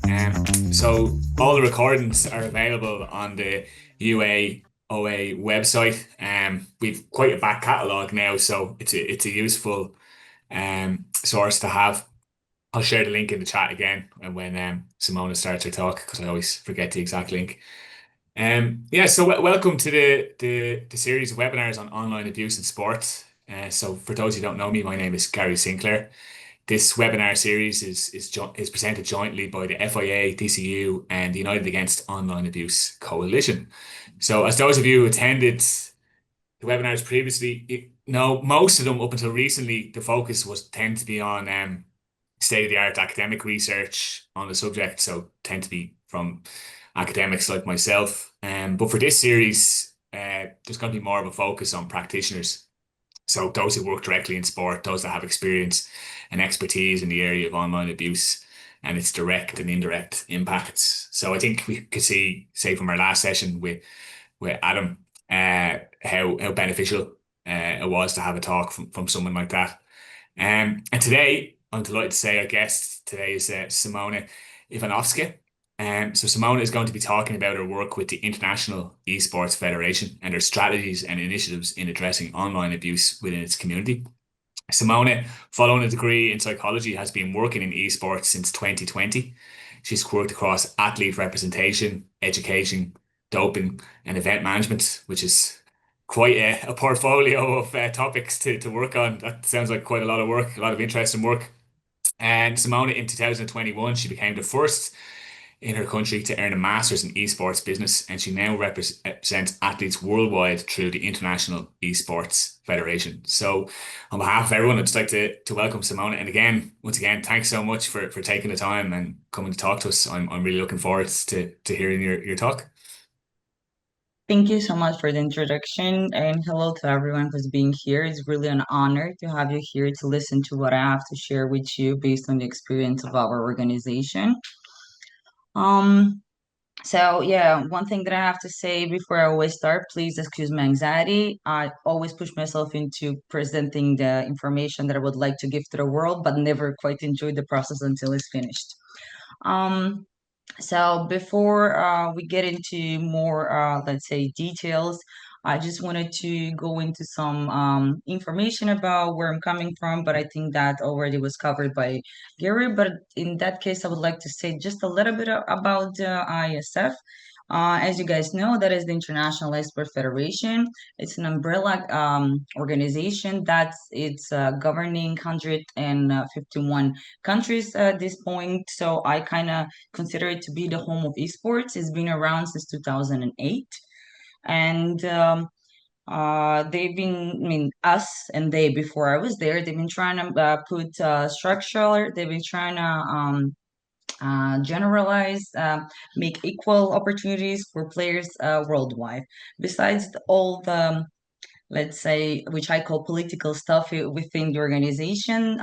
Now, so all the recordings are available on the UAOA website. We've quite a back catalogue now, so it's a useful source to have. I'll share the link in the chat again and when Simona starts her talk because I always forget the exact link. Yeah, so welcome to the series of webinars on online abuse in sport. So for those who don't know me, my name is Gary Sinclair. This webinar series is presented jointly by the FIA, DCU, and the United Against Online Abuse Coalition. So, as those of you who attended the webinars previously, most of them up until recently, the focus was tend to be on state-of-the-art academic research on the subject. So, tend to be from academics like myself. But for this series, there's going to be more of a focus on practitioners. So those who work directly in sport, those that have experience and expertise in the area of online abuse and its direct and indirect impacts. So I think we could see, say from our last session with Adam, how beneficial it was to have a talk from someone like that. And today, I'm delighted to say our guest today is Simona Ivanovska. So Simona is going to be talking about her work with the International Esports Federation and her strategies and initiatives in addressing online abuse within its community. Simona, following a degree in psychology, has been working in esports since 2020. She's worked across athlete representation, education, doping, and event management, which is quite a portfolio of topics to work on. That sounds like quite a lot of work, a lot of interesting work. And Simona, in 2021, she became the first in her country to earn a master's in esports business, and she now represents athletes worldwide through the International Esports Federation. So, on behalf of everyone, I'd just like to welcome Simona. And again, once again, thanks so much for taking the time and coming to talk to us. I'm really looking forward to hearing your talk. Thank you so much for the introduction, and hello to everyone who's being here. It's really an honor to have you here to listen to what I have to share with you based on the experience of our organization. Um, so one thing that I have to say before I always start, please excuse my anxiety. I always push myself into presenting the information that I would like to give to the world, but never quite enjoy the process until it's finished. Um, so before we get into more, let's say, details, I just wanted to go into some information about where I'm coming from, but I think that already was covered by Gary. But in that case, I would like to say just a little bit about the ISF. As you guys know, that is the International Expert Federation. It's an umbrella organization that's it's governing 151 countries at this point. So I kind of consider it to be the home of esports. It's been around since 2008. And they've been, I mean, us and they, before I was there, they've been trying to put structure, they've been trying to generalize, make equal opportunities for players worldwide. Besides all the, let's say, which I call political stuff within the organization.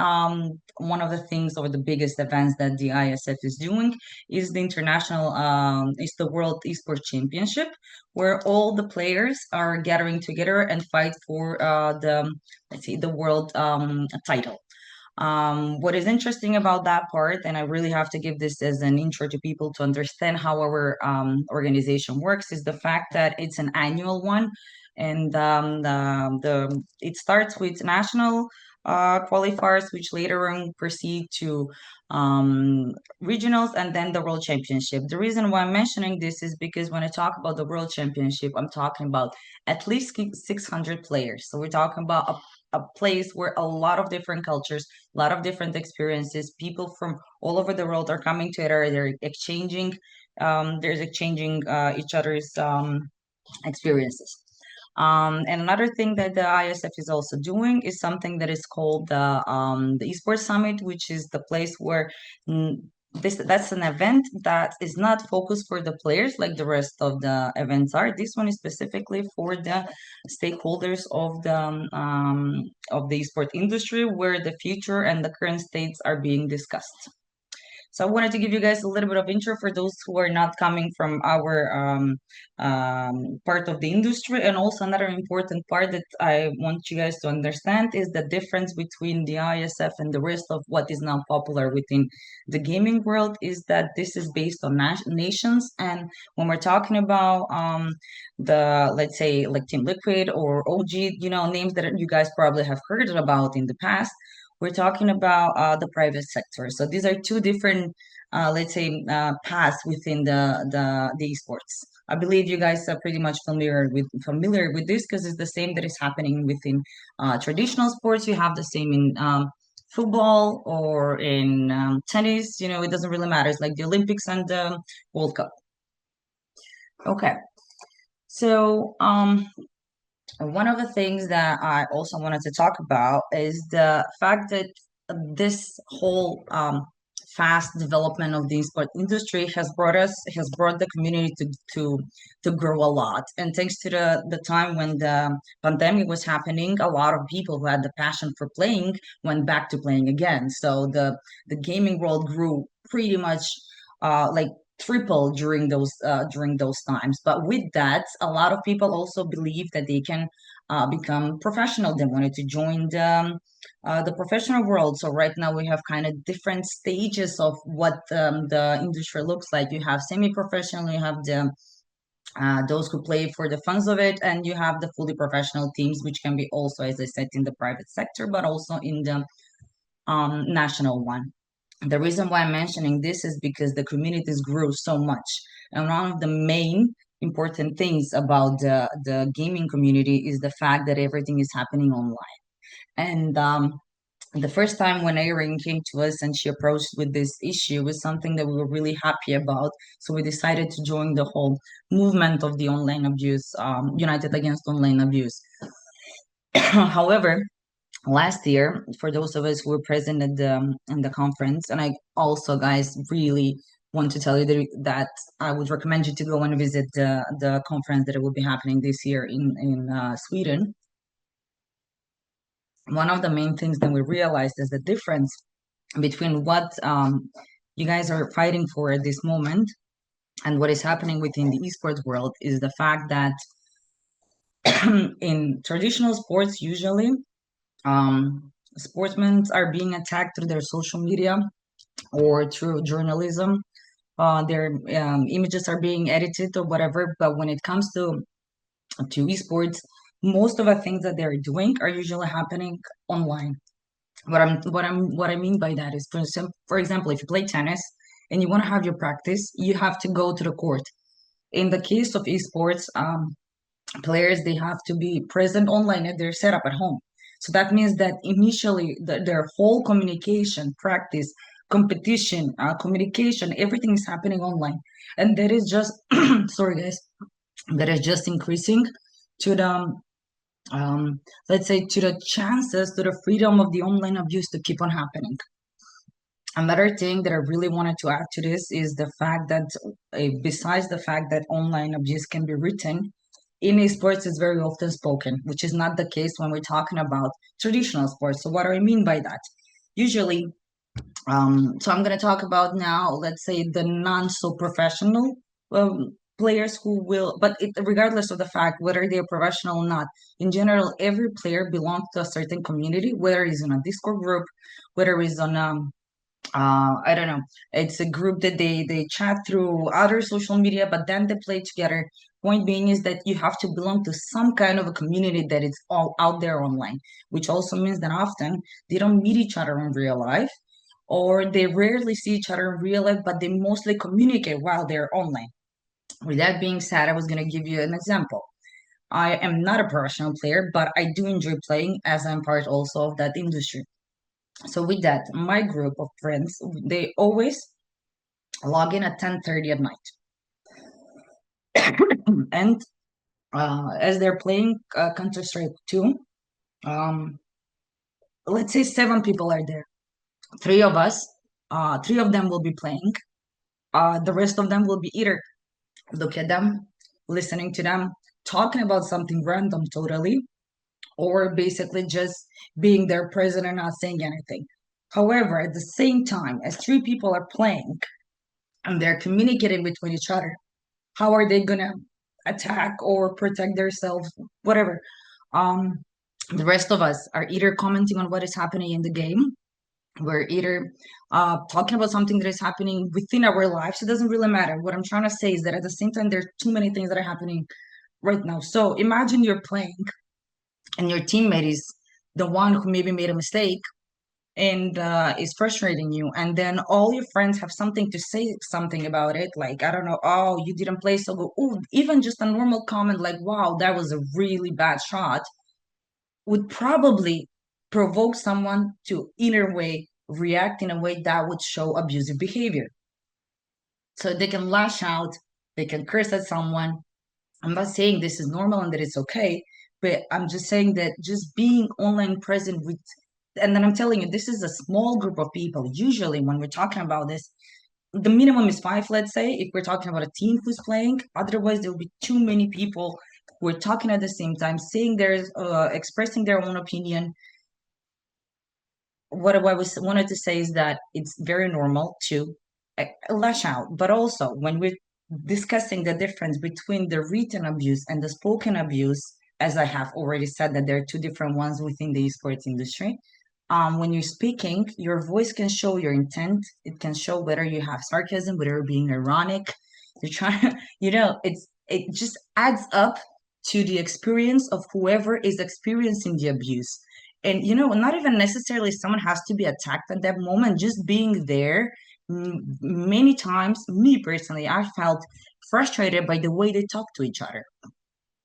One of the things or the biggest events that the ISF is doing is is the World Esports Championship, where all the players are gathering together and fight for let's say, the world title. What is interesting about that part, and I really have to give this as an intro to people to understand how our organization works, is the fact that it's an annual one, and it starts with national qualifiers, which later on proceed to um, regionals and then the World Championship. The reason why I'm mentioning this is because when I talk about the World Championship, I'm talking about at least 600 players. So we're talking about a place where a lot of different cultures, a lot of different experiences, people from all over the world are coming together. There's exchanging each other's experiences. And another thing that the ISF is also doing is something that is called the Esports Summit, which is the place where mm, that's an event that is not focused for the players like the rest of the events are. This one is specifically for the stakeholders of the esport industry, where the future and the current states are being discussed. So I wanted to give you guys a little bit of intro for those who are not coming from our part of the industry. And also another important part that I want you guys to understand is the difference between the ISF and the rest of what is now popular within the gaming world is that this is based on nations. And when we're talking about the, let's say, like Team Liquid or OG, names that you guys probably have heard about in the past, we're talking about the private sector. So these are two different, let's say, paths within the esports. I believe you guys are pretty much familiar with this because it's the same that is happening within traditional sports. You have the same in football or in tennis. It doesn't really matter. It's like the Olympics and the World Cup. Okay, so one of the things that I also wanted to talk about is the fact that this whole fast development of the sport industry has brought the community to grow a lot. And thanks to the time when the pandemic was happening, a lot of people who had the passion for playing went back to playing again. So the gaming world grew pretty much like triple during those times. But with that, a lot of people also believe that they can become professional. They wanted to join the professional world. So right now we have kind of different stages of what the industry looks like. You have semi-professional, you have the those who play for the funds of it, and you have the fully professional teams, which can be also, as I said, in the private sector, but also in the national one. The reason why I'm mentioning this is because the communities grew so much. And one of the main important things about the gaming community is the fact that everything is happening online. And the first time when Irene came to us and she approached with this issue was something that we were really happy about. So we decided to join the whole movement of the online abuse, United Against Online Abuse. However, last year, for those of us who were present at the conference, and I also, guys, really want to tell you that I would recommend you to go and visit the conference that will be happening this year in Sweden. One of the main things that we realized is the difference between what you guys are fighting for at this moment and what is happening within the esports world is the fact that in traditional sports, usually sportsmen are being attacked through their social media or through journalism. Their images are being edited or whatever. But when it comes to esports, most of the things that they're doing are usually happening online. What I mean by that is, for example, if you play tennis and you want to have your practice, you have to go to the court. In the case of esports, players they have to be present online at their setup at home. So that means that initially their whole communication, practice, competition, communication, everything is happening online, and that is just sorry guys, that is just increasing to the let's say to the chances to the freedom of the online abuse to keep on happening. Another thing that I really wanted to add to this is the fact that besides the fact that online abuse can be written, in esports is very often spoken, which is not the case when we're talking about traditional sports. So what do I mean by that? Usually, so I'm going to talk about now, let's say the non so professional players who will, but regardless of the fact whether they're professional or not, in general, every player belongs to a certain community, whether it's in a Discord group, whether it's on I don't know. It's a group that they chat through other social media, but then they play together. Point being is that you have to belong to some kind of a community that is all out there online, which also means that often they don't meet each other in real life, or they rarely see each other in real life, but they mostly communicate while they're online. With that being said, I was gonna give you an example. I am not a professional player, but I do enjoy playing as I'm part also of that industry. So with that, my group of friends, they always log in at 10:30 at night. And as they're playing Counter-Strike 2, um, let's say seven people are there. Three of us, three of them will be playing. The rest of them will be either look at them, listening to them, talking about something random totally, or basically just being there present and not saying anything. However, at the same time, as three people are playing and they're communicating between each other, how are they gonna attack or protect themselves, whatever? Um, the rest of us are either commenting on what is happening in the game, we're either talking about something that is happening within our lives. It doesn't really matter. What I'm trying to say is that at the same time, there's too many things that are happening right now. So imagine you're playing and your teammate is the one who maybe made a mistake and is frustrating you, and then all your friends have something to say something about it, like, I don't know, oh, you didn't play so good. Ooh, even just a normal comment like, wow, that was a really bad shot, would probably provoke someone to in a way react in a way that would show abusive behavior. So they can lash out, they can curse at someone. I'm not saying this is normal and that it's okay, but I'm just saying that just being online present with, and then I'm telling you, this is a small group of people. Usually, when we're talking about this, the minimum is five, let's say, if we're talking about a team who's playing. Otherwise, there will be too many people who are talking at the same time, saying their, expressing their own opinion. What I was wanted to say is that it's very normal to lash out, but also when we're discussing the difference between the written abuse and the spoken abuse, as I have already said that there are two different ones within the esports industry. When you're speaking, your voice can show your intent. It can show whether you have sarcasm, whether you're being ironic. You're trying, it just adds up to the experience of whoever is experiencing the abuse. And not even necessarily someone has to be attacked at that moment, just being there. Many times, me personally, I felt frustrated by the way they talk to each other.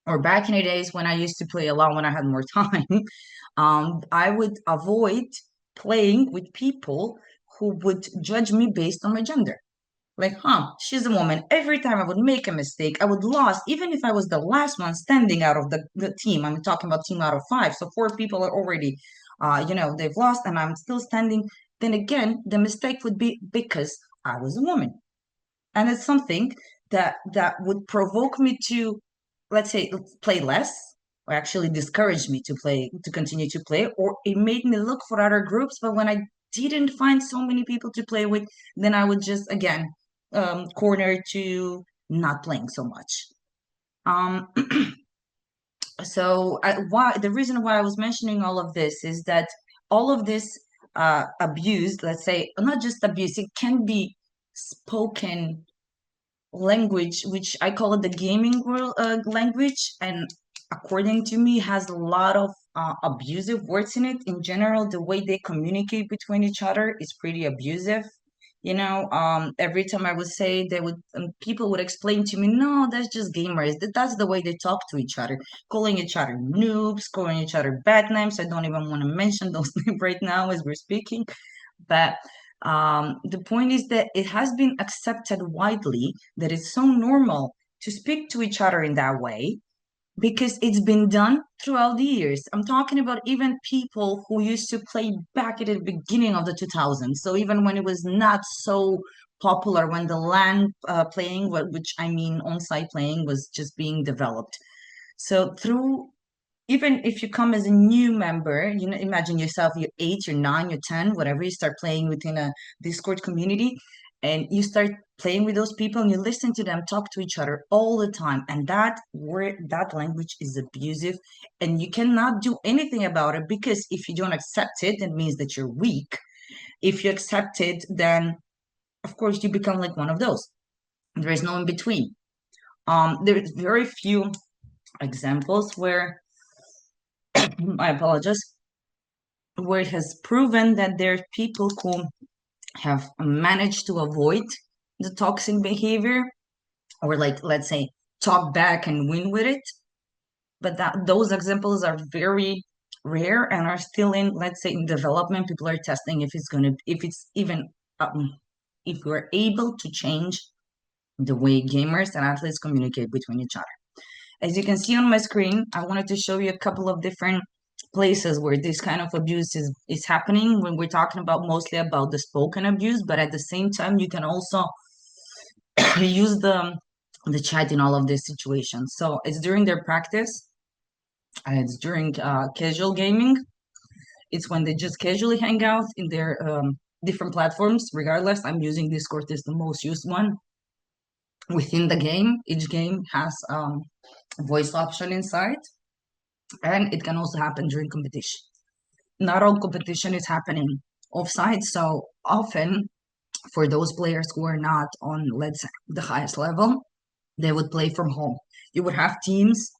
Or back in the days when I used to play a lot, when I had more time, I would avoid playing with people who would judge me based on my gender. Like, she's a woman. Every time I would make a mistake, I would lose, even if I was the last one standing out of the team. I'm talking about team out of five. So four people are already, they've lost and I'm still standing. Then again, the mistake would be because I was a woman. And it's something that would provoke me to, let's say, play less, or actually discourage me to continue to play, or it made me look for other groups. But when I didn't find so many people to play with, then I would just again corner to not playing so much. um why the reason why I was mentioning all of this is that all of this abuse, let's say, not just abuse, it can be spoken language, which I call it the gaming world language, and according to me, has a lot of abusive words in it. In general, the way they communicate between each other is pretty abusive. Every time I would say, they would people would explain to me, no, that's just gamers. That's the way they talk to each other, calling each other noobs, calling each other bad names. I don't even want to mention those names right now as we're speaking. But the point is that it has been accepted widely that it's so normal to speak to each other in that way because it's been done throughout the years. I'm talking about even people who used to play back at the beginning of the 2000s. So even when it was not so popular, when the LAN playing, which I mean on-site playing, was just being developed. So through even if you come as a new member, imagine yourself, you're 8, you're 9, you're 10, whatever, you start playing within a Discord community and you start playing with those people and you listen to them talk to each other all the time. And that word, that language is abusive and you cannot do anything about it because if you don't accept it, it means that you're weak. If you accept it, then of course you become like one of those. There is no in between. There's very few examples where I apologize, where it has proven that there are people who have managed to avoid the toxic behavior or, like, let's say, talk back and win with it. But that those examples are very rare and are still in, let's say, in development. People are testing if it's even if we're able to change the way gamers and athletes communicate between each other. As you can see on my screen, I wanted to show you a couple of different places where this kind of abuse is happening when we're talking about mostly about the spoken abuse, but at the same time, you can also use the chat in all of these situations. So it's during their practice, it's during casual gaming, It's when they just casually hang out in their different platforms. Regardless, I'm using Discord is the most used one within the game. Each game has voice option inside, and it can also happen during competition. Not all competition is happening offsite, so often for those players who are not on, let's say, the highest level, they would play from home. You would have teams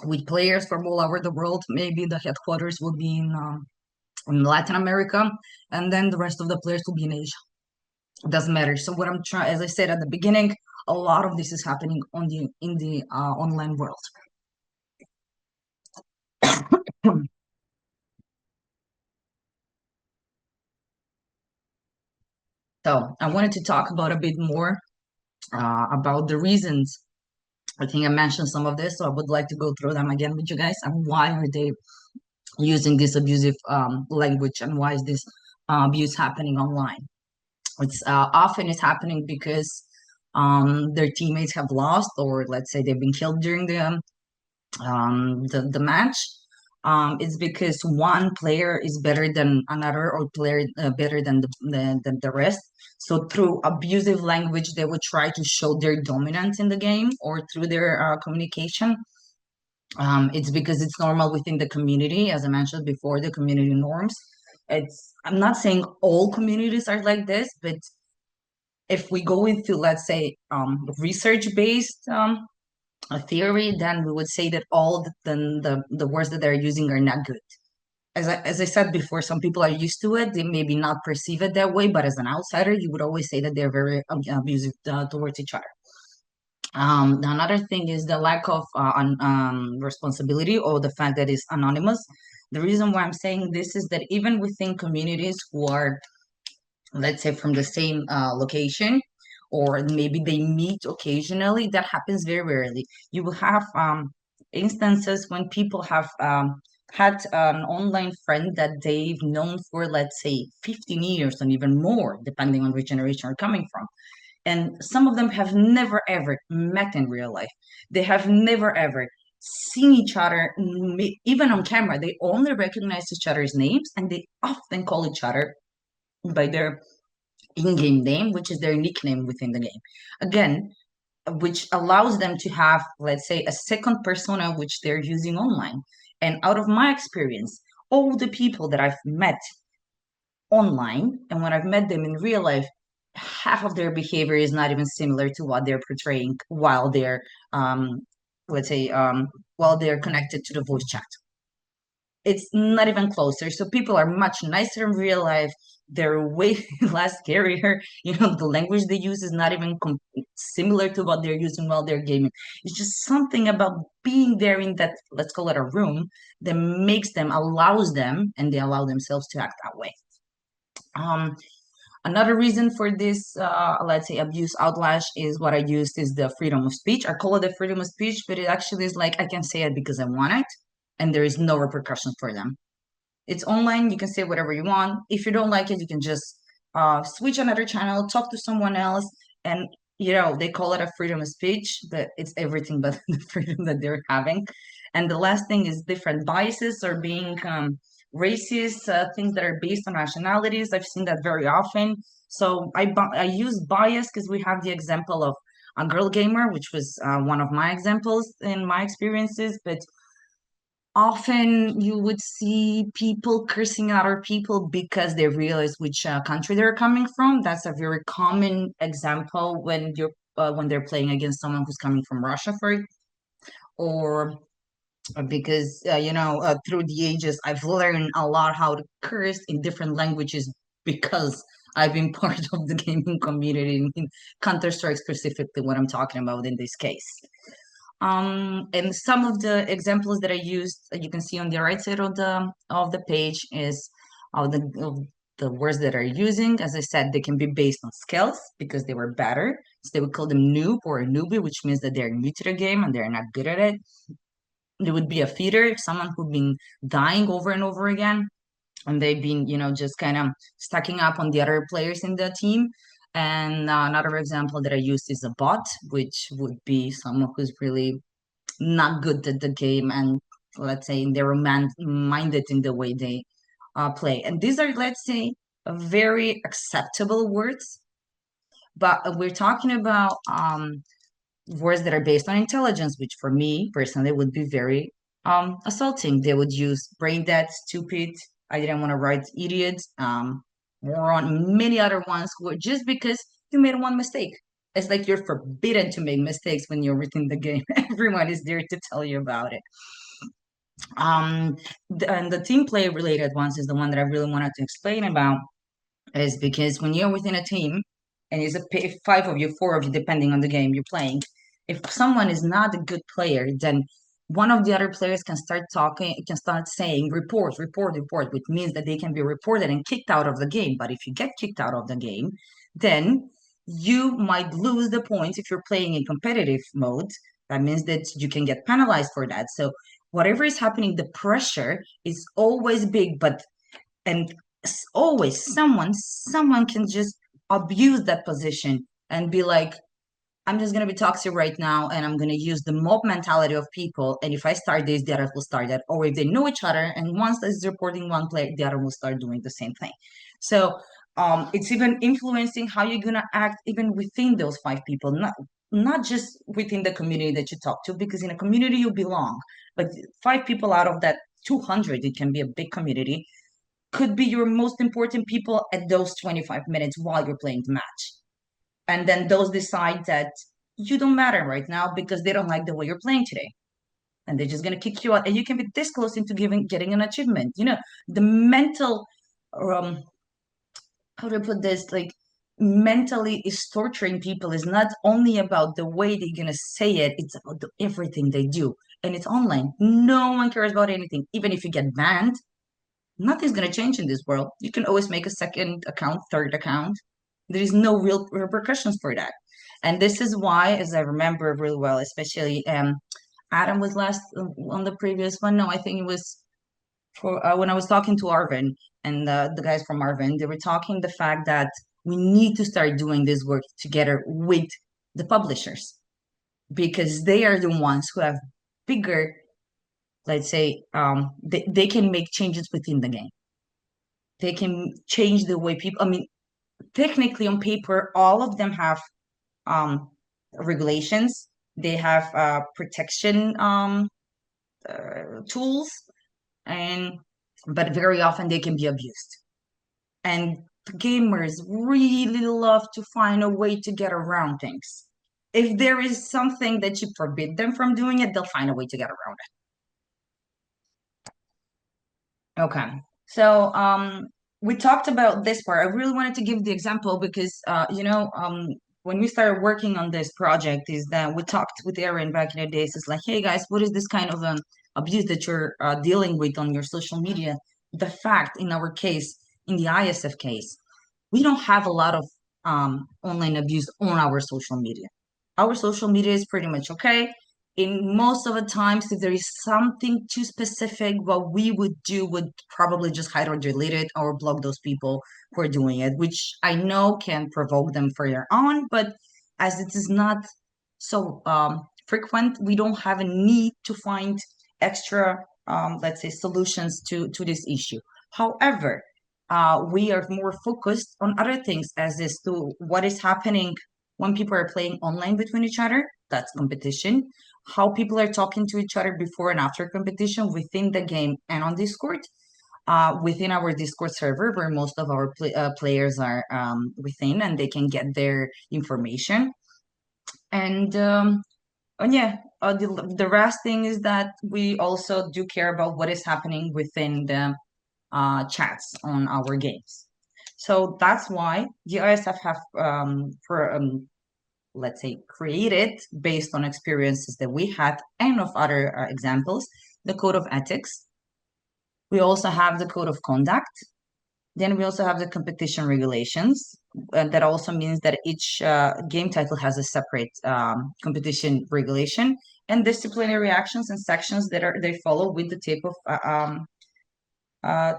with players from all over the world. Maybe the headquarters will be in Latin America, and then the rest of the players will be in Asia. It doesn't matter. So what I'm trying, as I said at the beginning, a lot of this is happening on the in the online world. So I wanted to talk about a bit more about the reasons. I think I mentioned some of this, so I would like to go through them again with you guys. And why are they using this abusive language, and why is this abuse happening online? It's often it's happening because their teammates have lost, or let's say they've been killed during the match. It's because one player is better than another, or player better than the rest. So through abusive language, they would try to show their dominance in the game, or through their communication. It's because it's normal within the community, as I mentioned before, the community norms. It's I'm not saying all communities are like this, but if we go into, let's say, research-based a theory, then we would say that all the words that they're using are not good. As I said before, some people are used to it. They maybe not perceive it that way, but as an outsider, you would always say that they're very abusive towards each other. Another thing is the lack of responsibility, or the fact that it's anonymous. The reason why I'm saying this is that even within communities who are, let's say, from the same location, or maybe they meet occasionally, that happens very rarely. You will have instances when people have had an online friend that they've known for, let's say, 15 years and even more, depending on which generation are coming from. And some of them have never ever met in real life. They have never ever seen each other, even on camera. They only recognize each other's names, and they often call each other by their in-game name, which is their nickname within the game. Again, which allows them to have, let's say, a second persona which they're using online. And out of my experience, all the people that I've met online, and when I've met them in real life, half of their behavior is not even similar to what they're portraying while they're, let's say, while they're connected to the voice chat. It's not even closer. So people are much nicer in real life. They're way less scarier. The language they use is not even similar to what they're using while they're gaming. It's just something about being there in that, let's call it a room, that makes them, allows them, and they allow themselves to act that way. Um, Another reason for this, let's say, abuse outlash is what I used is the freedom of speech. I call it the freedom of speech, but it actually is like I can say it because I want it, and there is no repercussion for them. It's online. You can say whatever you want. If you don't like it, you can just switch another channel, talk to someone else, and they call it a freedom of speech, but it's everything but the freedom that they're having. And the last thing is different biases, or being racist, things that are based on nationalities. I've seen that very often. So I use bias because we have the example of a girl gamer, which was one of my examples in my experiences, but often you would see people cursing other people because they realize which country they're coming from. That's a very common example when they're playing against someone who's coming from Russia, or because through the ages I've learned a lot how to curse in different languages because I've been part of the gaming community in Counter-Strike, specifically what I'm talking about in this case. And some of the examples that I used, you can see on the right side of the page, is of the words that are using. As I said, they can be based on skills because they were better. So they would call them noob or a newbie, which means that they're new to the game and they're not good at it. There would be a feeder, someone who'd been dying over and over again, and they've been, just kind of stacking up on the other players in the team. And another example that I used is a bot, which would be someone who's really not good at the game, and let's say they're minded in the way they play. And these are, let's say, very acceptable words, but we're talking about words that are based on intelligence, which for me personally would be very assaulting. They would use brain dead, stupid, I didn't want to write idiot, moron, many other ones who are just because you made one mistake. It's like you're forbidden to make mistakes when you're within the game. Everyone is there to tell you about it. And the team play related ones is the one that I really wanted to explain about, is because when you're within a team and it's five of you, four of you, depending on the game you're playing, if someone is not a good player, then one of the other players can start talking, can start saying report, report, report, which means that they can be reported and kicked out of the game. But if you get kicked out of the game, then you might lose the points if you're playing in competitive mode. That means that you can get penalized for that. So whatever is happening, the pressure is always big, but and always someone can just abuse that position and be like, I'm just going to be toxic right now and I'm going to use the mob mentality of people, and if I start this, the other will start that. Or if they know each other and once is reporting one player, the other will start doing the same thing. So it's even influencing how you're going to act even within those five people, not just within the community that you talk to, because in a community you belong, but five people out of that 200, it can be a big community, could be your most important people at those 25 minutes while you're playing the match. And then those decide that you don't matter right now because they don't like the way you're playing today. And they're just going to kick you out. And you can be this close into getting an achievement. The mental, um, how do I put this? Like, mentally is torturing people is not only about the way they're going to say it, it's about everything they do. And it's online. No one cares about anything. Even if you get banned, nothing's going to change in this world. You can always make a second account, third account. There is no real repercussions for that. And this is why, as I remember really well, especially Adam was last on the previous one. No, I think it was for when I was talking to Arvin and the guys from Arvin. They were talking the fact that we need to start doing this work together with the publishers because they are the ones who have bigger, let's say, they can make changes within the game. They can change the way people, I mean, technically on paper, all of them have um, regulations. They have protection tools, and but very often they can be abused. And gamers really love to find a way to get around things. If there is something that you forbid them from doing it, they'll find a way to get around it. Okay. So we talked about this part. I really wanted to give the example because when we started working on this project is that we talked with Aaron back in the days. It's like, hey guys, what is this kind of abuse that you're dealing with on your social media? The fact, in our case, in the ISF case, we don't have a lot of online abuse on our social media. Our social media is pretty much okay. In most of the times, if there is something too specific, what we would do would probably just hide or delete it or block those people who are doing it, which I know can provoke them further on. But as it is not so frequent, we don't have a need to find extra, let's say, solutions to this issue. However, we are more focused on other things as is to what is happening when people are playing online between each other. That's competition. How people are talking to each other before and after competition within the game and on Discord. Within our Discord server, where most of our players are within, and they can get their information. And yeah, the last thing is that we also do care about what is happening within the chats on our games. So that's why the ISF have let's say created based on experiences that we had and of other examples, the code of ethics. We also have the code of conduct. Then we also have the competition regulations. That also means that each game title has a separate competition regulation and disciplinary actions and sections that are they follow with the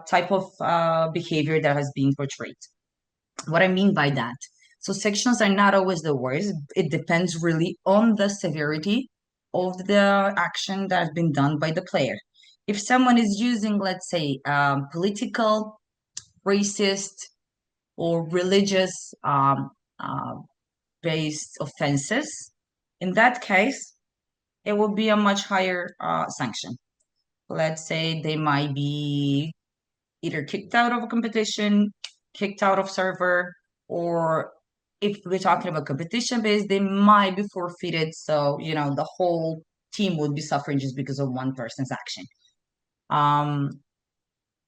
type of behavior that has been portrayed. What I mean by that, so sections are not always the worst. It depends really on the severity of the action that has been done by the player. if someone is using, let's say, political, racist, or religious uh, based offenses, in that case, it will be a much higher sanction. Let's say they might be either kicked out of a competition, kicked out of server, or if we're talking about competition based, they might be forfeited. So, the whole team would be suffering just because of one person's action. Um,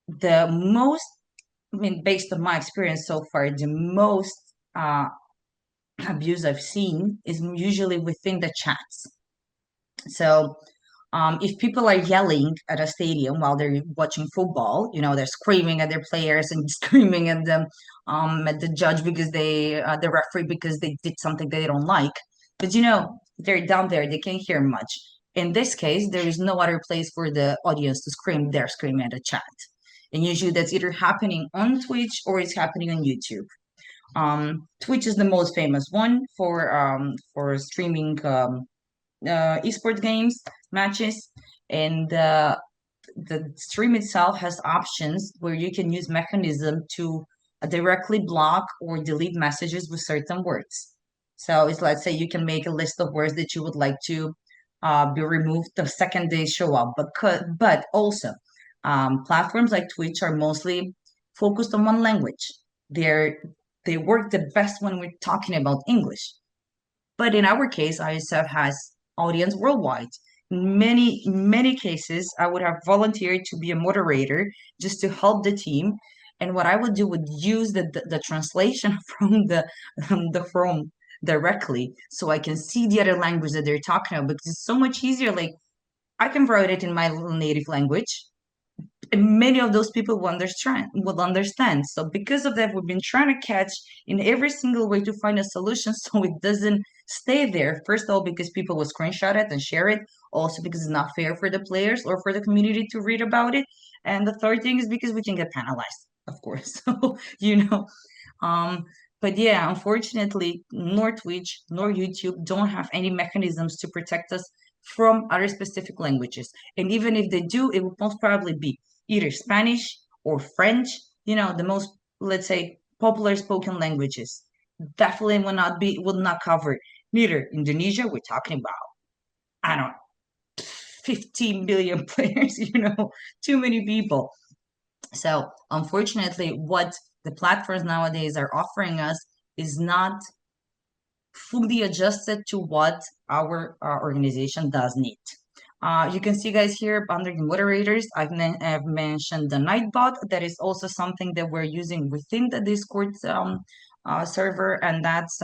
the most, I mean, based on my experience so far, the most uh, abuse I've seen is usually within the chats. So if people are yelling at a stadium while they're watching football, they're screaming at their players and screaming at them, at the judge because the referee because they did something they don't like. But they're down there, they can't hear much. In this case, there is no other place for the audience to scream. They're screaming at the chat, and usually that's either happening on Twitch or it's happening on YouTube. Twitch is the most famous one for streaming esports games matches, and the stream itself has options where you can use mechanism to directly block or delete messages with certain words. So it's, let's say, you can make a list of words that you would like to be removed the second they show up. But also, platforms like Twitch are mostly focused on one language. They're they work the best when we're talking about English. But in our case, ISF has audience worldwide. In many cases, I would have volunteered to be a moderator just to help the team. And what I would do would use the translation from the from directly so I can see the other language that they're talking about because it's so much easier. Like I can write it in my native language, many of those people will understand. So because of that, we've been trying to catch in every single way to find a solution so it doesn't stay there. First of all, because people will screenshot it and share it. Also because it's not fair for the players or for the community to read about it. And the third thing is because we can get penalized, of course. So, um, but yeah, unfortunately, nor Twitch nor YouTube don't have any mechanisms to protect us from other specific languages. And even if they do, it would most probably be either Spanish or French, the most, let's say, popular spoken languages. Definitely will not cover neither Indonesia, we're talking about, I don't know, 15 million players, too many people. So unfortunately, what the platforms nowadays are offering us is not fully adjusted to what our organization does need. You can see, guys, here under the moderators, I've mentioned the Nightbot. That is also something that we're using within the Discord server, and that's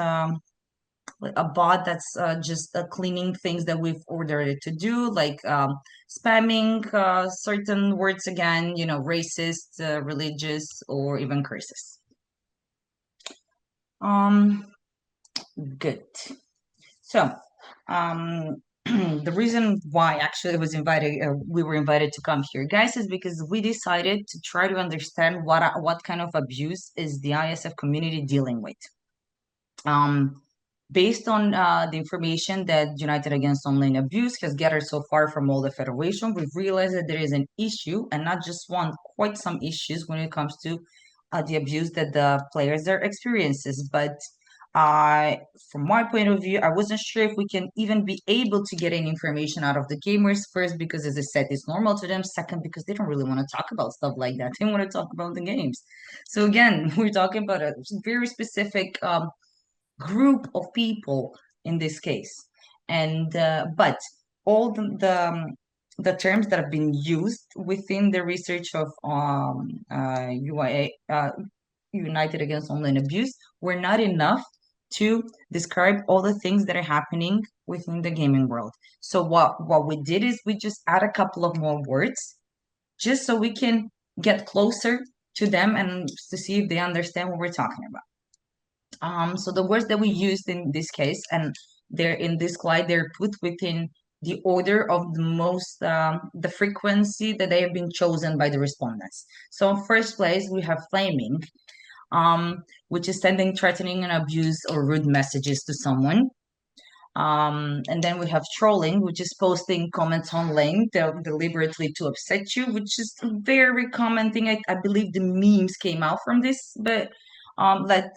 a bot that's just cleaning things that we've ordered it to do, like spamming certain words again, racist, religious, or even curses. Um, Good. So, um, the reason why actually we were invited to come here, guys, is because we decided to try to understand what kind of abuse is the ISF community dealing with. Um, Based on the information that United Against Online Abuse has gathered so far from all the federation, we've realized that there is an issue, and not just one, quite some issues when it comes to the abuse that the players are experiences. But uh, from my point of view, I wasn't sure if we can even be able to get any information out of the gamers. First, because as I said, it's normal to them. Second, because they don't really want to talk about stuff like that. They want to talk about the games. So again, we're talking about a very specific group of people in this case. And but all the terms that have been used within the research of UIA, United Against Online Abuse, were not enough to describe all the things that are happening within the gaming world. So what we did is we just add a couple of more words just so we can get closer to them and to see if they understand what we're talking about. So the words that we used in this case, and they're in this slide, they're put within the order of the frequency that they have been chosen by the respondents. So in first place, we have flaming, which is sending threatening and abuse or rude messages to someone. And then we have trolling, which is posting comments online deliberately to upset you, which is a very common thing. I believe the memes came out from this, but that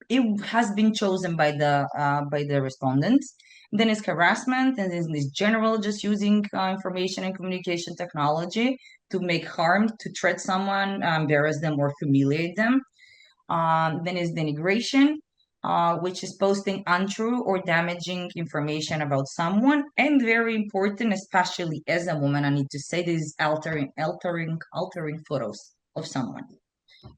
it has been chosen by the respondents. Then it's harassment, and then it's general, just using information and communication technology to make harm, to threat someone, embarrass them, or humiliate them. Then is denigration, which is posting untrue or damaging information about someone. And very important, especially as a woman, I need to say this is altering photos of someone.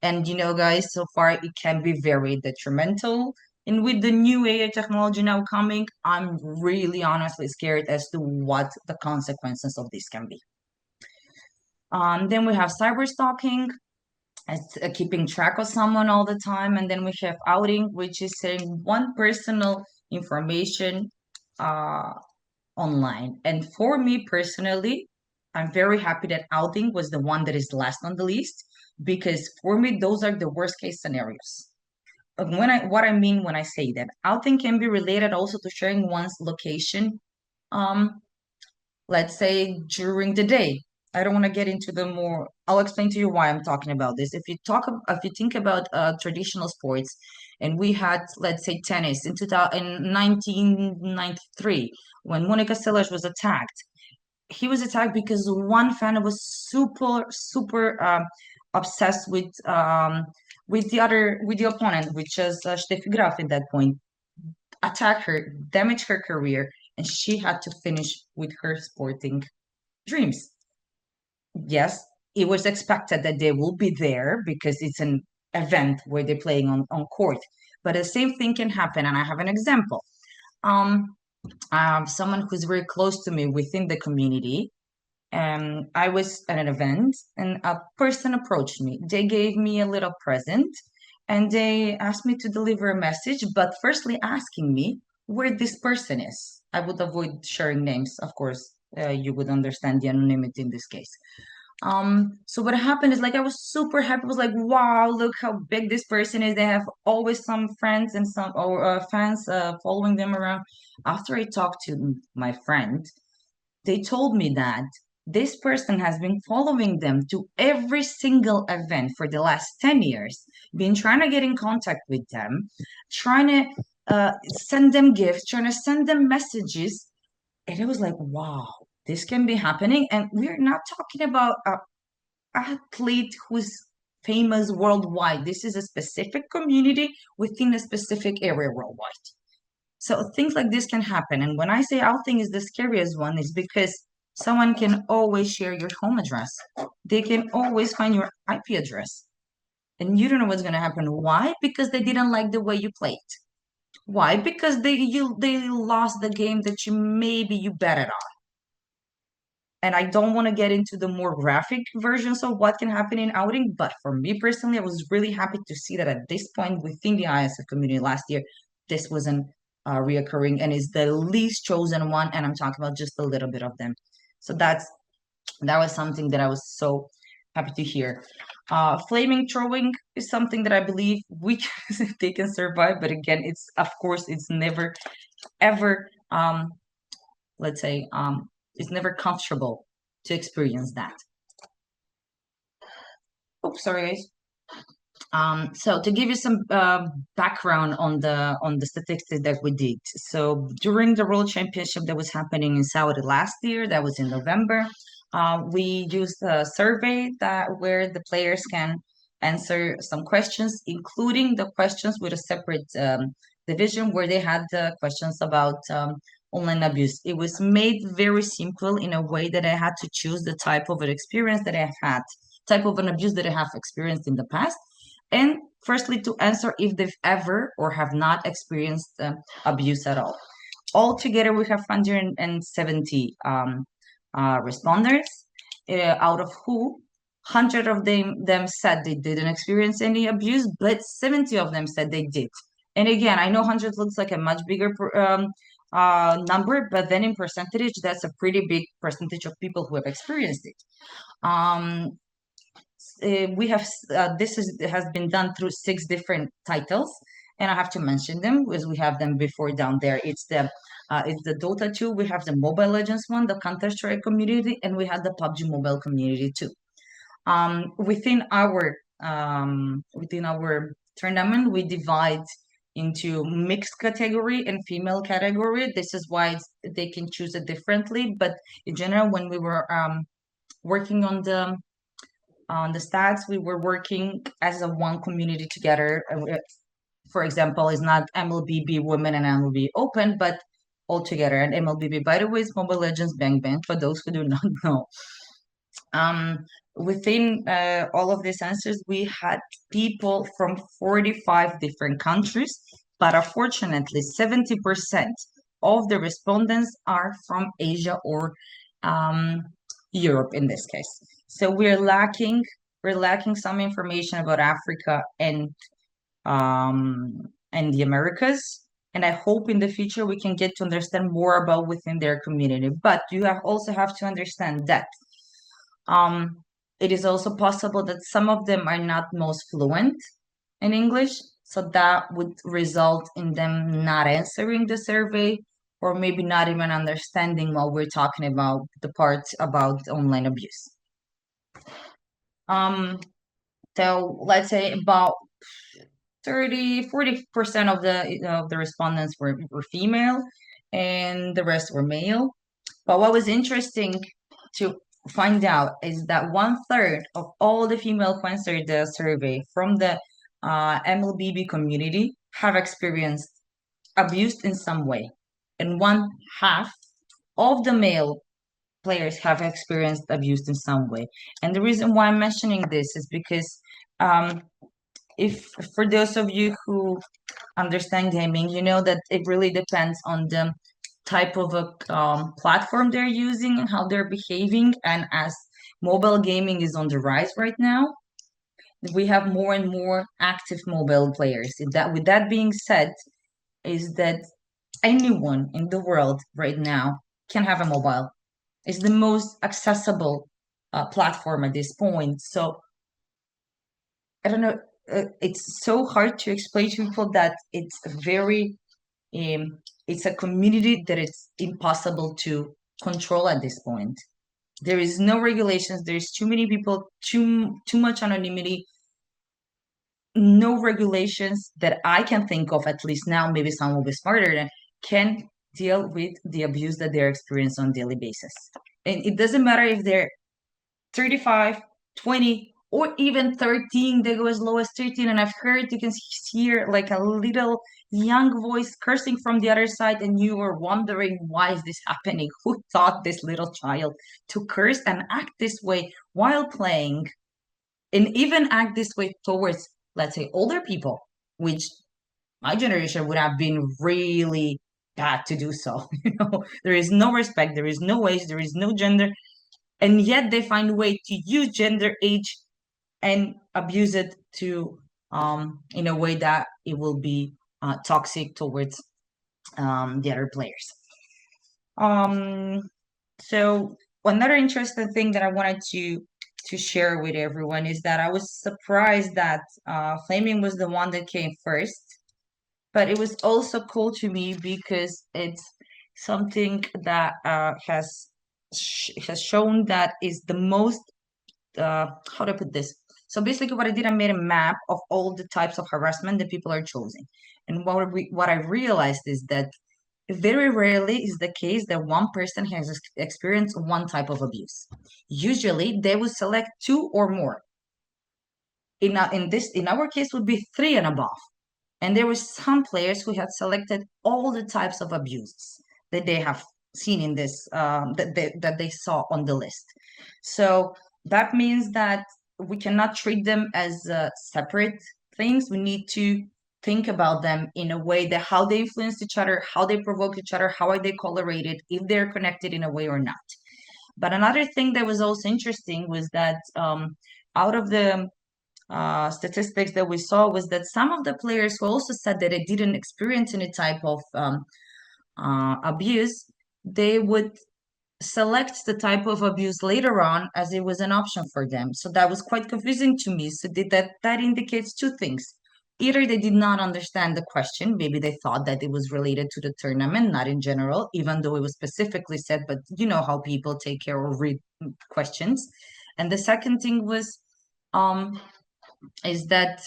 And guys, so far it can be very detrimental. And with the new AI technology now coming, I'm really honestly scared as to what the consequences of this can be. Then we have cyber stalking, as keeping track of someone all the time. And then we have outing, which is saying one personal information uh, online. And for me personally, I'm very happy that outing was the one that is last on the list, because for me, those are the worst case scenarios. What I mean when I say that, outing can be related also to sharing one's location, um, let's say during the day. I don't want to get into the more. I'll explain to you why I'm talking about this. If you think about traditional sports, and we had, let's say, tennis in 2000, in 1993, when Monica Seles was attacked. He was attacked because one fan was super obsessed with the opponent, which is Steffi Graf at that point, attack her, damage her career, and she had to finish with her sporting dreams. Yes, it was expected that they will be there because it's an event where they're playing on court. But the same thing can happen, and I have an example. Um, Someone who's very close to me within the community. I was at an event and a person approached me. They gave me a little present and they asked me to deliver a message, but firstly asking me where this person is. I would avoid sharing names, of course. You would understand the anonymity in this case. So what happened is, like, I was super happy. I was like, wow, look how big this person is. They have always some friends and some or fans following them around. After I talked to my friend, they told me that this person has been following them to every single event for the last 10 years, been trying to get in contact with them, trying to send them gifts, trying to send them messages. And it was like, wow, this can be happening. And we're not talking about an athlete who's famous worldwide. This is a specific community within a specific area worldwide. So things like this can happen. And when I say outing is the scariest one, is because someone can always share your home address. They can always find your IP address. And you don't know what's gonna happen. Why? Because they didn't like the way you played. Why? Because they lost the game that you betted on. And I don't want to get into the more graphic versions of what can happen in outing, but for me personally, I was really happy to see that at this point within the ISF community last year, this wasn't reoccurring and is the least chosen one. And I'm talking about just a little bit of them. So that was something that I was so happy to hear. Flaming throwing is something that I believe we can, they can survive, but again, it's of course it's never ever let's say it's never comfortable to experience that. Oh, sorry, guys. So to give you some background on the statistics that we did. So during the World Championship that was happening in Saudi last year, that was in November, we used a survey that where the players can answer some questions, including the questions with a separate division where they had the questions about online abuse. It was made very simple in a way that I had to choose the type of an experience that I've had, type of an abuse that I have experienced in the past, and firstly to answer if they've ever or have not experienced abuse at all. Altogether, we have 170 responders, out of who 100 of them said they didn't experience any abuse, but 70 of them said they did. And again, I know 100 looks like a much bigger number, but then in percentage, that's a pretty big percentage of people who have experienced it. Um, we have has been done through 6 different titles, and I have to mention them because we have them before down there. It's the Dota 2. We have the Mobile Legends one, the Counter Strike community, and we have the PUBG Mobile community too. Within our tournament, we divide into mixed category and female category. This is why they can choose it differently. But in general, when we were working on the stats, we were working as a one community together. For example, it's not MLBB Women and MLB Open, but all together. And MLBB, by the way, is Mobile Legends Bang Bang, for those who do not know. Within all of these answers, we had people from 45 different countries, but unfortunately, 70% of the respondents are from Asia or um, Europe in this case. So we're lacking some information about Africa and the Americas. And I hope in the future we can get to understand more about within their community. But you also have to understand that um, it is also possible that some of them are not most fluent in English, so that would result in them not answering the survey or maybe not even understanding what we're talking about, the parts about online abuse. Um, so let's say about 40% of the respondents were female and the rest were male. But what was interesting to find out is that 1/3 of all the female who answered the survey from the MLBB community have experienced abuse in some way, and 1/2 of the male players have experienced abuse in some way. And the reason why I'm mentioning this is because um, if for those of you who understand gaming, you know that it really depends on the type of a platform they're using and how they're behaving. And as mobile gaming is on the rise right now, we have more and more active mobile players. With that being said, is that anyone in the world right now can have a mobile. It's the most accessible platform at this point. So I don't know. It's so hard to explain to people that it's a community that it's impossible to control at this point. There is no regulations. There's too many people, too much anonymity, no regulations that I can think of, at least now. Maybe some will be smarter than can deal with the abuse that they're experiencing on a daily basis. And it doesn't matter if they're 35, 20, or even 13. They go as low as 13. And I've heard you can hear like a little young voice cursing from the other side, and you are wondering why is this happening? Who taught this little child to curse and act this way while playing, and even act this way towards, let's say, older people, which my generation would have been really bad to do so. There is no respect, there is no age, there is no gender, and yet they find a way to use gender, age, and abuse it to in a way that it will be toxic towards the other players. Um, so another interesting thing that I wanted to share with everyone is that I was surprised that Flaming was the one that came first, but it was also cool to me because it's something that has shown that is the most how do I put this? So basically, what I did, I made a map of all the types of harassment that people are choosing, and what I realized is that very rarely is the case that one person has experienced one type of abuse. Usually, they will select two or more. In our case, would be three and above. And there were some players who had selected all the types of abuses that they have seen in this that they saw on the list. So that means that we cannot treat them as separate things. We need to think about them in a way that how they influence each other, how they provoke each other, how are they correlated, if they're connected in a way or not. But another thing that was also interesting was that out of the statistics that we saw was that some of the players who also said that they didn't experience any type of abuse, they would select the type of abuse later on as it was an option for them. So that was quite confusing to me. So that indicates two things. either they did not understand the question, maybe they thought that it was related to the tournament, not in general, even though it was specifically said, but you know how people take care or read questions. And the second thing was um is that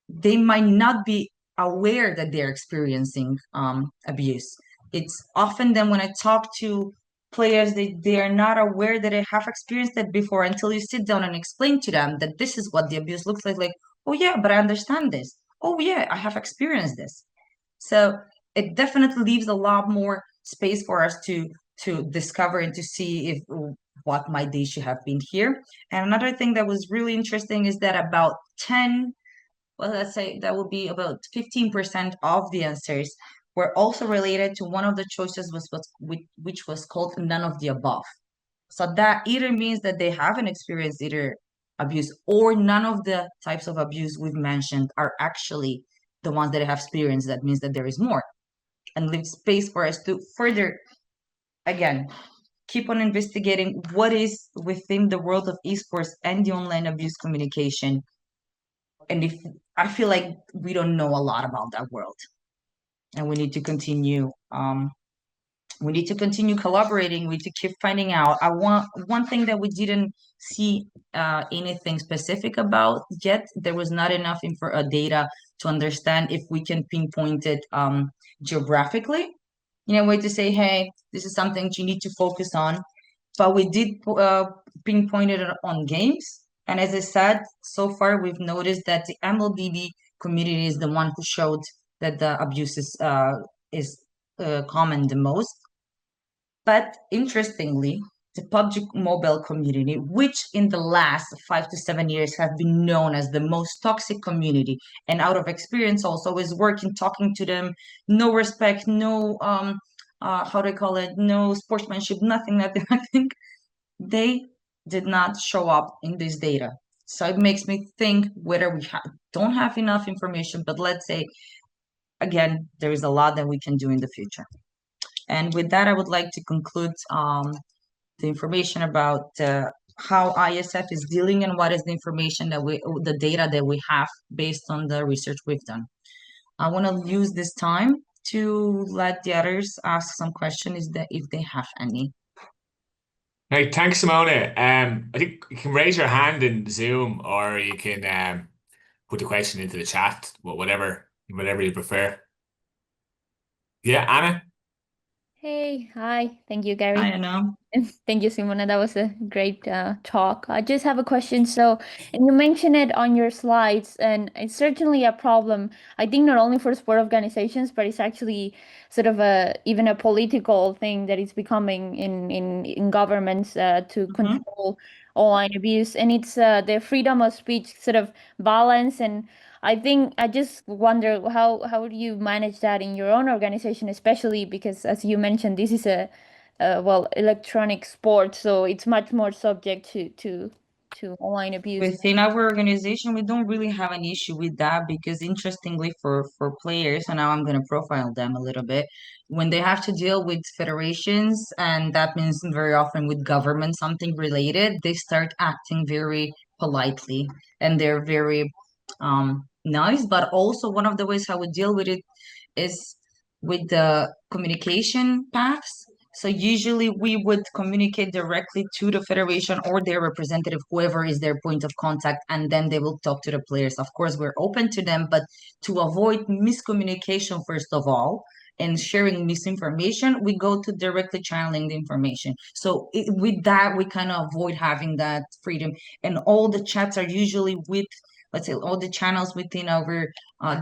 they might not be aware that they're experiencing abuse. It's often then when I talk to players, they are not aware that they have experienced it before until you sit down and explain to them that this is what the abuse looks like. Like, oh yeah, but I understand this. Oh yeah, I have experienced this. So it definitely leaves a lot more space for us to discover and to see if what might the issue have been here. And another thing that was really interesting is that about 10, well, let's say that would be about 15% of the answers were also related to one of the choices which was called none of the above. So that either means that they haven't experienced either abuse or none of the types of abuse we've mentioned are actually the ones that have experienced. That means that there is more and leave space for us to further, again, keep on investigating what is within the world of esports and the online abuse communication. And if I feel like we don't know a lot about that world, and we need to continue collaborating. We need to keep finding out. I want one thing that we didn't see anything specific about yet. There was not enough info data to understand if we can pinpoint it geographically in a way to say, hey, this is something you need to focus on. But we did pinpoint it on games. And as I said, so far we've noticed that the MLBB community is the one who showed that the abuse is common the most. But interestingly, the PUBG mobile community, which in the last 5 to 7 years have been known as the most toxic community, and out of experience also is working, talking to them, no respect, no how do I call it, no sportsmanship, nothing, nothing, nothing. They did not show up in this data. So it makes me think whether don't have enough information, but let's say again, there is a lot that we can do in the future. And with that, I would like to conclude the information about how ISF is dealing and what is the information the data that we have based on the research we've done. I want to use this time to let the others ask some questions if they have any. Hey, thanks, Simona. I think you can raise your hand in Zoom, or you can put the question into the chat, whatever you prefer. Yeah, Anna. Hey, hi. Thank you, I Gary. don't know. And thank you, Simona. That was a great talk. I just have a question. So, and you mentioned it on your slides, and it's certainly a problem. I think not only for sport organizations, but it's actually sort of a even a political thing that is becoming in governments to Mhm. control online abuse, and it's the freedom of speech sort of balance. And I think I just wonder how do you manage that in your own organization, especially because, as you mentioned, this is a well, electronic sport, so it's much more subject to online abuse. Within our organization, we don't really have an issue with that because interestingly for players, and now I'm going to profile them a little bit, when they have to deal with federations, and that means very often with government, something related, they start acting very politely and they're very nice. But also one of the ways how we deal with it is with the communication paths. So usually we would communicate directly to the federation or their representative, whoever is their point of contact, and then they will talk to the players. Of course, we're open to them, but to avoid miscommunication, first of all, and sharing misinformation, we go to directly channeling the information. So with that, we kind of avoid having that freedom. And all the chats are usually with, let's say, all the channels within our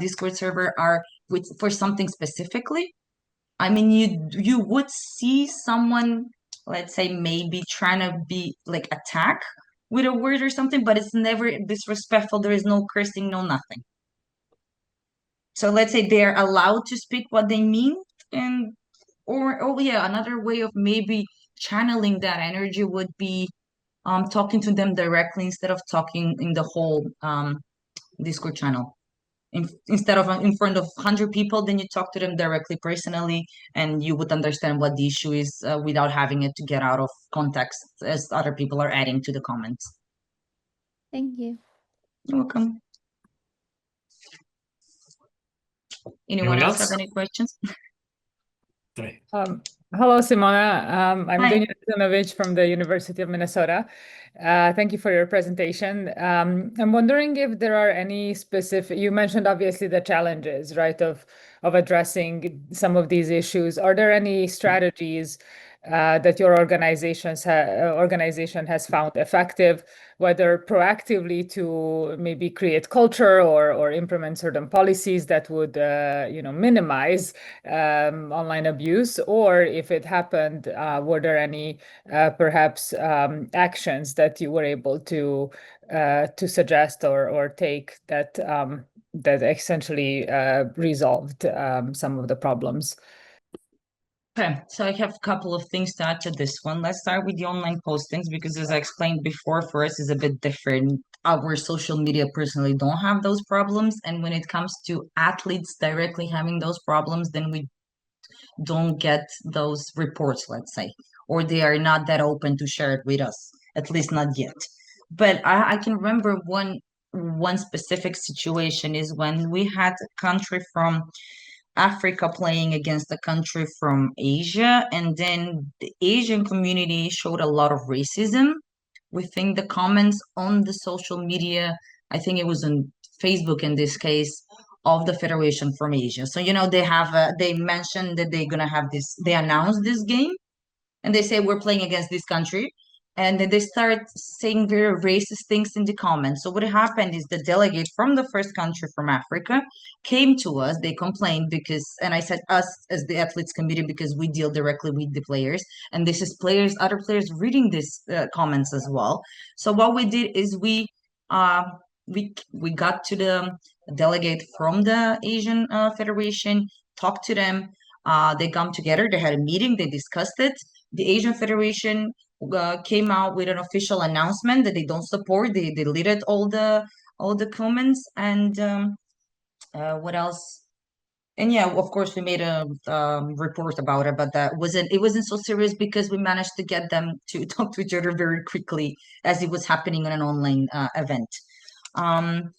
Discord server are with for something specifically. I mean, you would see someone, let's say, maybe trying to be like attack with a word or something, but it's never disrespectful. There is no cursing, no nothing. So let's say they're allowed to speak what they mean, and or oh yeah, another way of maybe channeling that energy would be talking to them directly instead of talking in the whole Discord channel. Instead of in front of 100 people, then you talk to them directly personally and you would understand what the issue is without having it to get out of context as other people are adding to the comments. Thank you. You're welcome. Anyone Anyone else have else? any questions? Sorry. Hello, Simona. I'm Hi. Dunya Zinovich from the University of Minnesota. Thank you for your presentation. I'm wondering if there are any specific, you mentioned obviously the challenges, right, of addressing some of these issues. Are there any strategies that your organization has found effective, whether proactively to maybe create culture or implement certain policies that would, minimize online abuse, or if it happened, were there any perhaps actions that you were able to suggest or take that essentially resolved some of the problems? Okay, so I have a couple of things to add to this one. Let's start with the online postings because, as I explained before, for us is a bit different. Our social media personally don't have those problems, and when it comes to athletes directly having those problems, then we don't get those reports, let's say, or they are not that open to share it with us, at least not yet. But I can remember one specific situation is when we had a country from Africa playing against a country from Asia, and then the Asian community showed a lot of racism within the comments on the social media. I think it was on Facebook in this case of the Federation from Asia. So they mentioned that they're gonna have this. They announced this game and they say we're playing against this country, and then they start saying very racist things in the comments. So what happened is the delegate from the first country from Africa came to us. They complained because, and I said us as the athletes committee because we deal directly with the players, and this is players, other players reading these comments as well. So what we did is uh, we got to the delegate from the Asian Federation, talked to them. They come together. They had a meeting. They discussed it. The Asian Federation came out with an official announcement that they don't support. They deleted all the comments, and what else? And yeah, of course, we made a report about it, but it wasn't so serious because we managed to get them to talk to each other very quickly as it was happening on an online event. Um,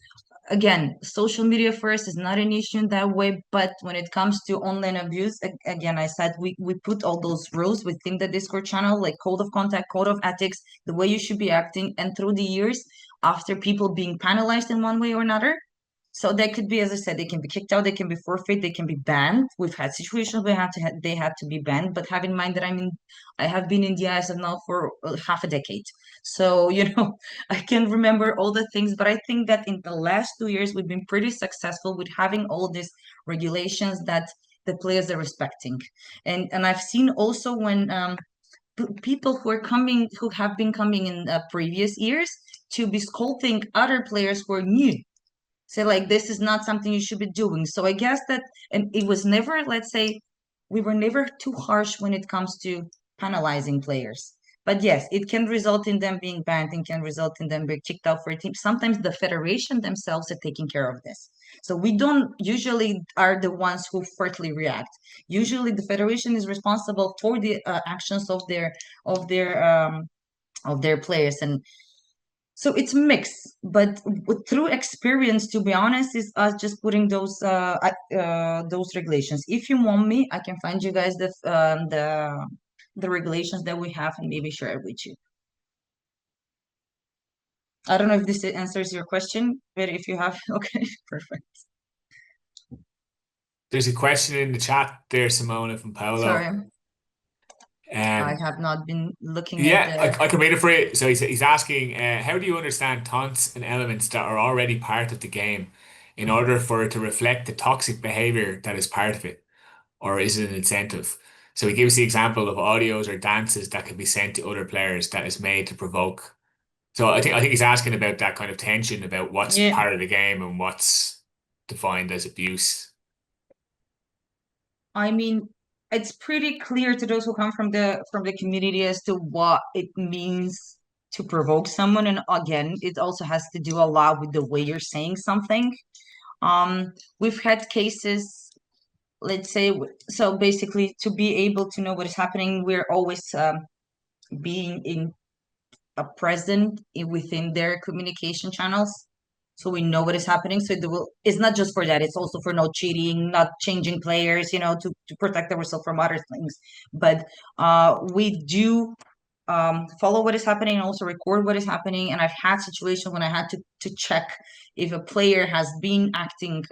Again, social media first is not an issue in that way, but when it comes to online abuse, again, I said we put all those rules within the Discord channel, like code of contact, code of ethics, the way you should be acting, and through the years, after people being penalized in one way or another. So they could be, as I said, they can be kicked out, they can be forfeit, they can be banned. We've had situations where they had to be banned, but have in mind that I have been in the ISF for half a decade. So, I can remember all the things, but I think that in the last 2 years, we've been pretty successful with having all these regulations that the players are respecting. And I've seen also when people who have been coming in previous years to be scolding other players who are new, say like this is not something you should be doing. So I guess that, and it was never, let's say, we were never too harsh when it comes to penalizing players. But yes, it can result in them being banned, it can result in them being kicked out for a team. Sometimes the federation themselves are taking care of this, so we don't usually are the ones who firstly react. Usually the federation is responsible for the actions of their of their players. And so it's mixed, but through experience, to be honest, is us just putting those regulations. If you want me, I can find you guys the regulations that we have and maybe share it with you. I don't know if this answers your question, but if you have, okay, perfect. There's a question in the chat there, Simona from Paolo. Sorry, I Um, have not been looking at yeah, the. I can read it for you. So he's asking, how do you understand taunts and elements that are already part of the game in order for it to reflect the toxic behavior that is part of it? Or is it an incentive? So he gives the example of audios or dances that can be sent to other players that is made to provoke. So I think he's asking about that kind of tension about what's Yeah, part of the game and what's defined as abuse. I mean, it's pretty clear to those who come from the community as to what it means to provoke someone. And again, it also has to do a lot with the way you're saying something. We've had cases, let's say, so basically, to be able to know what is happening, we're always being in a present within their communication channels. so we know what is happening. So it's not just for that; it's also for no cheating, not changing players, to protect ourselves from other things. But we do follow what is happening and also record what is happening. And I've had situations when I had to check if a player has been acting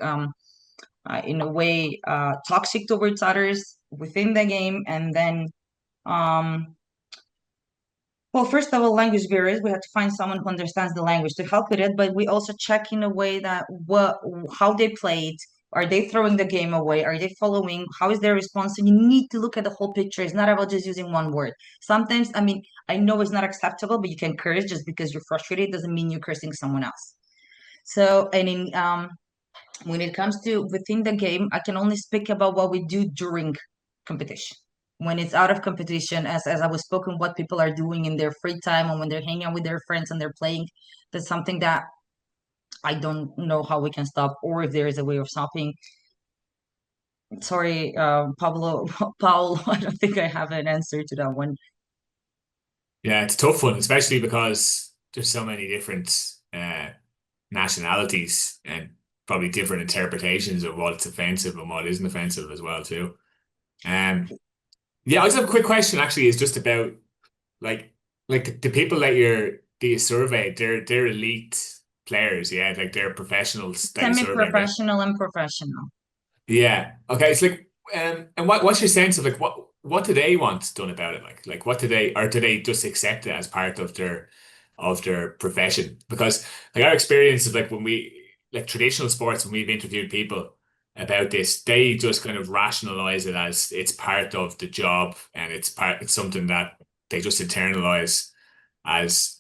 in a way toxic towards others within the game, and then well, first of all, language barriers. We have to find someone who understands the language to help with it, but we also check in a way that how they played. Are they throwing the game away? Are they following? How is their response? And you need to look at the whole picture. It's not about just using one word. Sometimes, I mean, I know it's not acceptable, but you can curse just because you're frustrated doesn't mean you're cursing someone else. So, and in when it comes to within the game, I can only speak about what we do during competition. When it's out of competition, as I was spoken, what people are doing in their free time and when they're hanging out with their friends and they're playing, that's something that I don't know how we can stop or if there is a way of stopping. Sorry, Pablo, Paul, I don't think I have an answer to that one. Yeah, it's a tough one, especially because there's so many different nationalities and probably different interpretations of what's offensive and what isn't offensive as well too. Um, yeah, I just have a quick question actually, is just about like the people that you surveyed, they're elite players, yeah, like they're professionals that you surveyed, right? Semi-professional and professional. Yeah. Okay. It's like, and what's your sense of like what do they want done about it? Like what do they, or do they just accept it as part of their profession? Because like our experience is like when we like traditional sports, when we've interviewed people about this, they just kind of rationalize it as it's part of the job and it's something that they just internalize as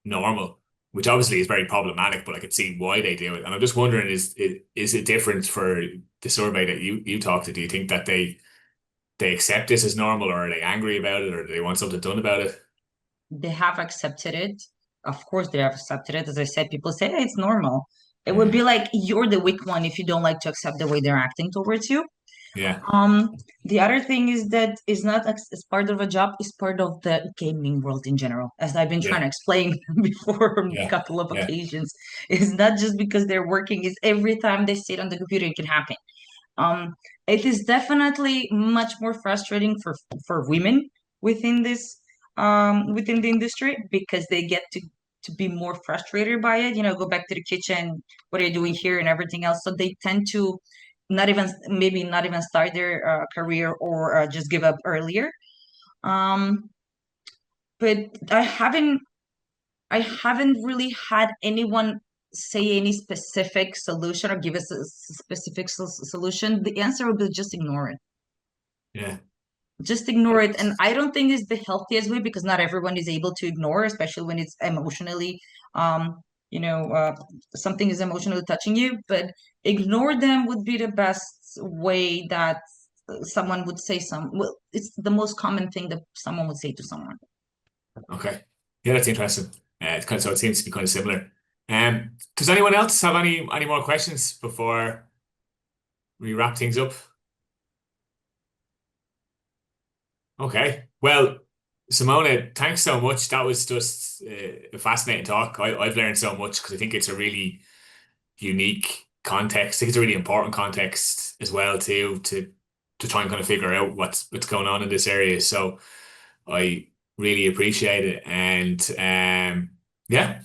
normal, which obviously is very problematic, but I could see why they do it. And I'm just wondering, is it different for the survey that you talked to? Do you think that they accept this as normal, or are they angry about it, or do they want something done about it? They have accepted it. Of course, they have accepted it. As I said, people say, "Hey, it's normal." It would Mm, be like you're the weak one if you don't like to accept the way they're acting towards you. yeah, Um, the other thing is that it's not as part of a job, it's part of the gaming world in general. As I've been trying yeah, to explain before on a yeah, couple of yeah. occasions, it's not just because they're working, it's every time they sit on the computer, it can happen. Um, it is definitely much more frustrating for women within this within the industry because they get to be more frustrated by it. Go back to the kitchen. What are you doing here and everything else? So they tend to not even start their career or just give up earlier. Um, but I haven't really had anyone say any specific solution or give us a specific solution. The answer would be just ignore it. Yeah. Just ignore it. And I don't think it's the healthiest way because not everyone is able to ignore, especially when it's emotionally, um, you know, uh, something is emotionally touching you. But ignore them would be the best way that someone would say well, it's the most common thing that someone would say to someone. Okay. Yeah, that's interesting. It's kind of, so it seems to be kind of similar. Does anyone else have any more questions before we wrap things up? Okay. Well, Simona, thanks so much. That was just a fascinating talk. I've learned so much because I think it's a really unique context. I think it's a really important context as well too to try and kind of figure out what's going on in this area. So I really appreciate it. And yeah,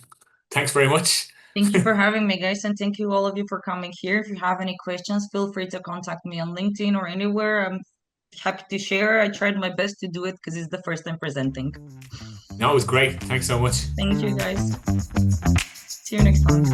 thanks very much. Thank you for having me, guys, and thank you all of you for coming here. If you have any questions, feel free to contact me on LinkedIn or anywhere. I'm happy to share. I tried my best to do it because it's the first time presenting. No, it was great. Thanks so much. Thank you, guys. See you next time.